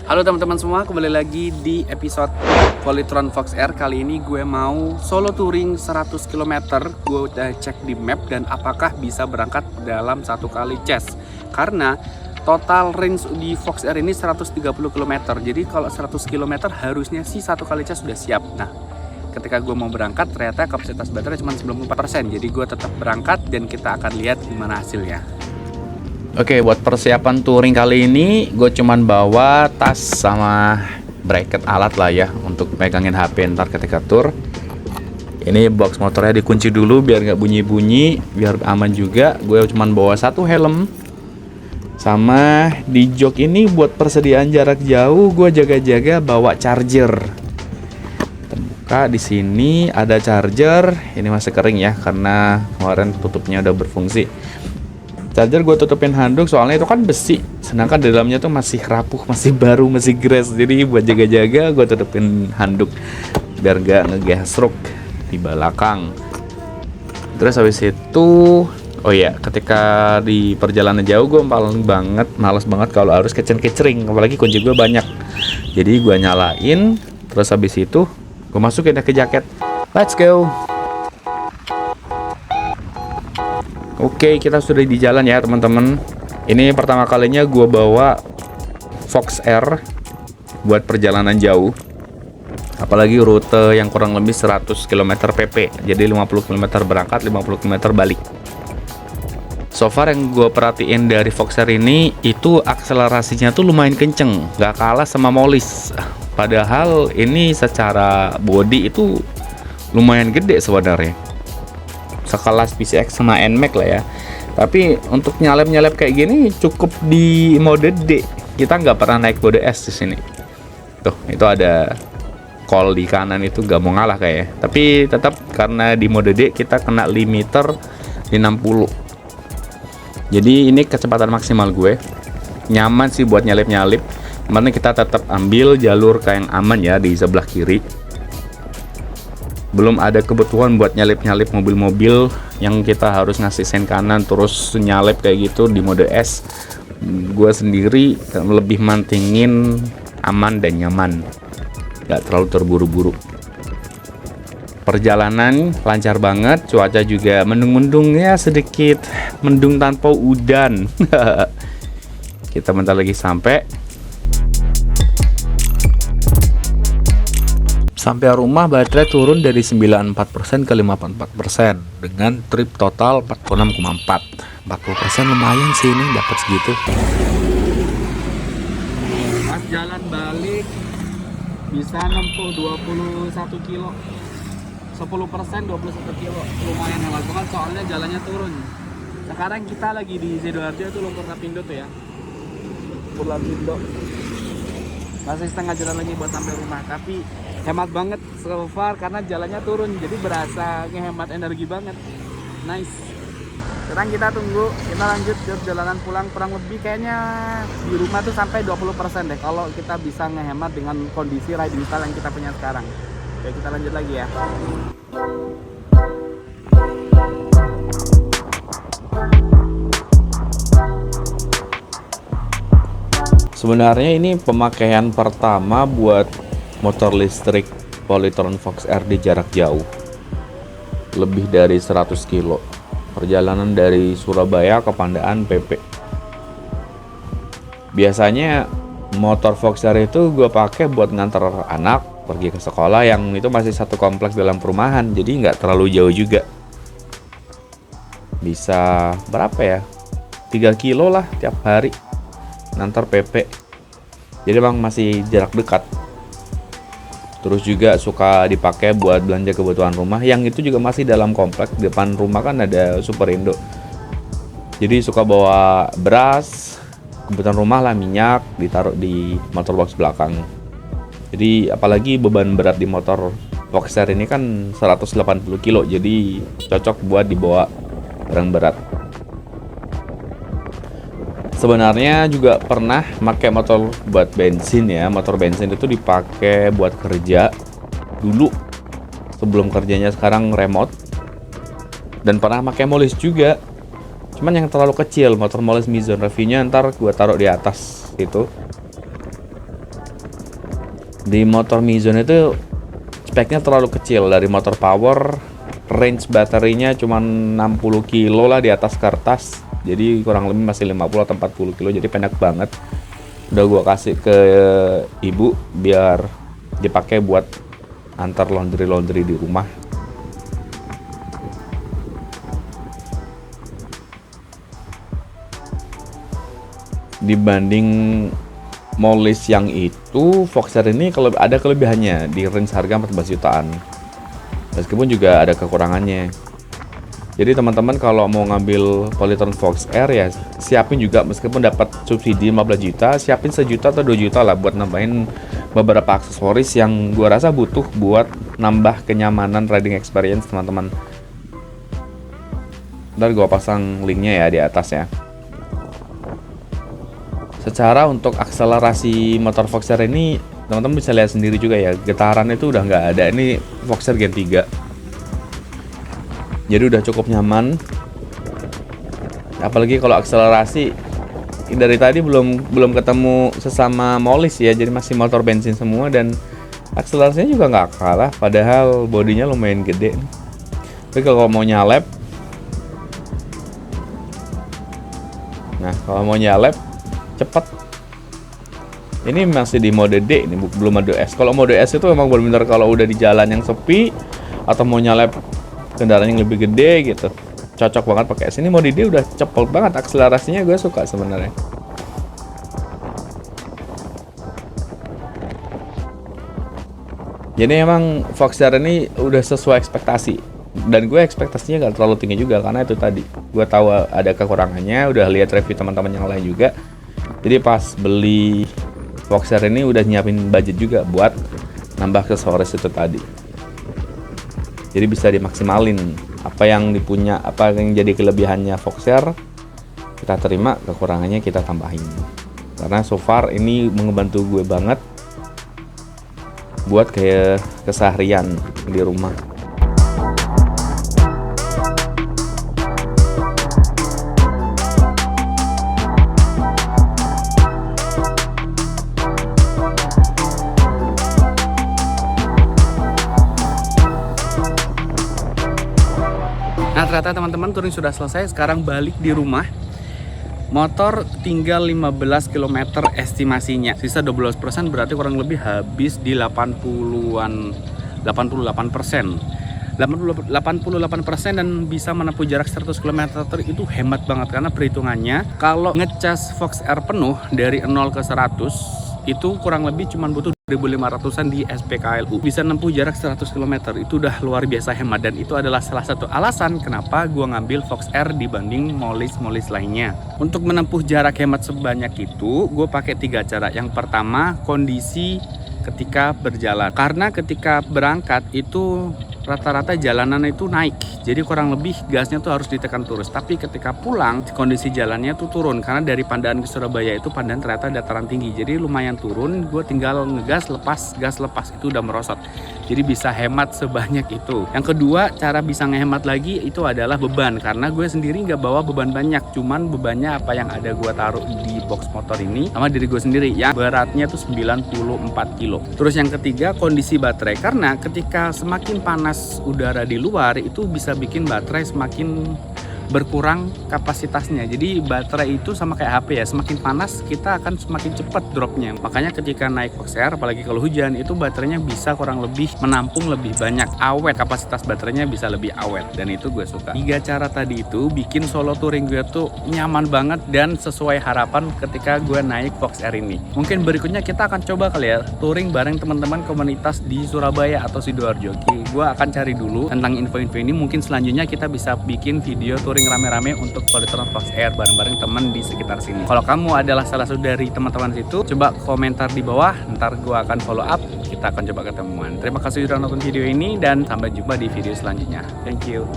Halo teman-teman semua, kembali lagi di episode Polytron Fox R. Kali ini gue mau solo touring 100 km. Gue udah cek di map dan apakah bisa berangkat dalam satu kali chase. Karena total range di Fox R ini 130 km. Jadi kalau 100 km harusnya sih satu kali chase sudah siap. Nah, ketika gue mau berangkat ternyata kapasitas baterai cuma 94%. Jadi gue tetap berangkat dan kita akan lihat gimana hasilnya. Oke, buat persiapan touring kali ini gue cuman bawa tas sama bracket alat lah ya untuk megangin HP ntar ketika tour. Ini box motornya dikunci dulu biar nggak bunyi-bunyi, biar aman juga. Gue cuman bawa satu helm sama di jok ini buat persediaan jarak jauh. Gue jaga-jaga bawa charger. Terbuka di sini ada charger. Ini masih kering ya karena kemarin tutupnya udah berfungsi. Charger gue tutupin handuk soalnya itu kan besi, sedangkan di dalamnya tuh masih rapuh, masih baru, masih gres. Jadi buat jaga-jaga gue tutupin handuk biar gak ngegesruk di belakang. Terus habis itu, oh iya, ketika di perjalanan jauh gue males banget kalau harus kecering-kecering, apalagi kunci gue banyak. Jadi gue nyalain, terus habis itu gue masukin ke jaket. Let's go. Oke, kita sudah di jalan ya teman-teman. Ini pertama kalinya gue bawa Fox R buat perjalanan jauh. Apalagi rute yang kurang lebih 100 km pp. Jadi 50 km berangkat, 50 km balik. So far yang gue perhatiin dari Fox R ini, itu akselerasinya tuh lumayan kenceng. Gak kalah sama Molis. Padahal ini secara body itu lumayan gede sebenarnya. Sekelas PCX sama NMAX lah ya. Tapi untuk nyalep kayak gini cukup di mode D. Kita nggak pernah naik mode S di sini. Tuh, itu ada call di kanan itu nggak mau ngalah kayak. Tapi tetap karena di mode D kita kena limiter di 60. Jadi ini kecepatan maksimal gue. Nyaman sih buat nyalip. Mana kita tetap ambil jalur kayak yang aman ya di sebelah kiri. Belum ada kebutuhan buat nyalip mobil-mobil yang kita harus ngasih sen kanan terus nyalip kayak gitu di mode S. Gue sendiri lebih mantingin aman dan nyaman, gak terlalu terburu-buru. Perjalanan lancar banget, cuaca juga mendung-mendung ya, sedikit mendung tanpa udan. Kita bentar lagi sampai. Sampai rumah baterai turun dari 94% ke 54% dengan trip total 46,4. 40% lumayan sih ini dapat segitu. Pas jalan balik bisa nempuh 21 kilo. 10% 21 kilo. Lumayan hemat banget soalnya jalannya turun. Sekarang kita lagi di Sidoarjo itu Lumpur Lapindo tuh ya. Lumpur Lapindo. Masih setengah jalan lagi buat sampai rumah, tapi hemat banget so far karena jalannya turun, jadi berasa ngehemat energi banget. Nice. Sekarang kita tunggu, kita lanjut ke perjalanan pulang. Kurang lebih kayaknya di rumah tuh sampai 20% deh kalau kita bisa ngehemat dengan kondisi riding style yang kita punya sekarang. Oke, kita lanjut lagi ya. Sebenarnya ini pemakaian pertama buat motor listrik Polytron Fox R di jarak jauh. Lebih dari 100 kilo. Perjalanan dari Surabaya ke Pandaan PP. Biasanya motor Fox R itu gue pakai buat nganter anak pergi ke sekolah yang itu masih satu kompleks dalam perumahan. Jadi nggak terlalu jauh juga. Bisa berapa ya? 3 kilo lah tiap hari. Nanti PP. Jadi bang masih jarak dekat. Terus juga suka dipakai buat belanja kebutuhan rumah yang itu juga masih dalam kompleks. Depan rumah kan ada Superindo. Jadi suka bawa beras, kebutuhan rumah lah, minyak ditaruh di motor box belakang. Jadi apalagi beban berat di motor Fox R ini kan 180 kilo. Jadi cocok buat dibawa barang berat. Sebenarnya juga pernah pakai motor buat bensin ya. Motor bensin itu dipakai buat kerja dulu sebelum kerjanya sekarang remote. Dan pernah pakai Molis juga. Cuman yang terlalu kecil, motor Molis Mizon. Reviewnya ntar gue taruh di atas itu. Di motor Mizone itu speknya terlalu kecil. Dari motor power, range baterinya cuma 60 kilo lah di atas kertas. Jadi kurang lebih masih 50 atau 40 kilo, jadi pendek banget. Udah gua kasih ke ibu biar dipakai buat antar laundry di rumah. Dibanding Mollis yang itu, Voxer ini kalau ada kelebihannya di range harga 14 jutaan. Meskipun juga ada kekurangannya. Jadi teman-teman kalau mau ngambil Polytron Fox R ya siapin juga, meskipun dapat subsidi 15 juta, siapin 1 juta atau 2 juta lah buat nambahin beberapa aksesoris yang gua rasa butuh buat nambah kenyamanan riding experience teman-teman. Ntar gua pasang linknya ya di atas ya. Secara untuk akselerasi motor Voxer ini teman-teman bisa lihat sendiri juga ya, getaran itu udah nggak ada. Ini Voxer Gen 3, jadi udah cukup nyaman. Apalagi kalau akselerasi, dari tadi belum ketemu sesama Mollis ya, jadi masih motor bensin semua dan akselerasinya juga nggak kalah, padahal bodinya lumayan gede. Tapi kalau mau nyalep, cepet. Ini masih di mode D, ini belum mode S. Kalau mode S itu memang benar-benar kalau udah di jalan yang sepi atau mau nyalep kendaraan yang lebih gede gitu, cocok banget pakai S. Ini mode D udah cepet banget, akselerasinya gue suka sebenarnya. Jadi emang Voxer ini udah sesuai ekspektasi, dan gue ekspektasinya gak terlalu tinggi juga karena itu tadi gue tahu ada kekurangannya, udah lihat review teman-teman yang lain juga. Jadi pas beli Voxer ini udah nyiapin budget juga buat nambah aksesoris itu tadi. Jadi bisa dimaksimalin apa yang dipunya, apa yang jadi kelebihannya Voxer kita terima, kekurangannya kita tambahin. Karena so far ini membantu gue banget buat kayak keseharian di rumah. Nah ternyata teman-teman touring sudah selesai, sekarang balik di rumah. Motor tinggal 15 km estimasinya, sisa 12%, berarti kurang lebih habis di 88%. 88% dan bisa menempuh jarak 100 km itu hemat banget, karena perhitungannya kalau ngecas Fox R penuh dari 0 ke 100 itu kurang lebih cuma butuh 2.500-an di SPKLU, bisa menempuh jarak 100 km. Itu udah luar biasa hemat, dan itu adalah salah satu alasan kenapa gua ngambil Fox R dibanding Mollis lainnya. Untuk menempuh jarak hemat sebanyak itu, gue pakai 3 cara. Yang pertama, kondisi ketika berjalan, karena ketika berangkat itu rata-rata jalanan itu naik, jadi kurang lebih gasnya tuh harus ditekan terus. Tapi ketika pulang kondisi jalannya tuh turun, karena dari Pandaan ke Surabaya itu Pandaan ternyata dataran tinggi, jadi lumayan turun. Gue tinggal ngegas gas lepas itu udah merosot, jadi bisa hemat sebanyak itu. Yang kedua, cara bisa ngehemat lagi itu adalah beban, karena gue sendiri nggak bawa beban banyak, cuman bebannya apa yang ada gue taruh di box motor ini sama diri gue sendiri yang beratnya tuh 94 kilo. Terus yang ketiga, kondisi baterai, karena ketika semakin panas udara di luar itu bisa bikin baterai semakin berkurang kapasitasnya. Jadi baterai itu sama kayak HP ya, semakin panas kita akan semakin cepat dropnya. Makanya ketika naik Fox R, apalagi kalau hujan, itu baterainya bisa kurang lebih menampung lebih banyak, awet, kapasitas baterainya bisa lebih awet, dan itu gue suka. 3 cara tadi itu bikin solo touring gue tuh nyaman banget dan sesuai harapan ketika gue naik Fox R ini. Mungkin berikutnya kita akan coba kali ya touring bareng teman-teman komunitas di Surabaya atau Sidoarjo. Gue akan cari dulu tentang info-info ini, mungkin selanjutnya kita bisa bikin video touring rame-rame untuk Polytron Fox R bareng-bareng teman di sekitar sini. Kalau kamu adalah salah satu dari teman-teman situ, coba komentar di bawah, ntar gue akan follow up, kita akan coba ketemuan. Terima kasih sudah nonton video ini dan sampai jumpa di video selanjutnya. Thank you.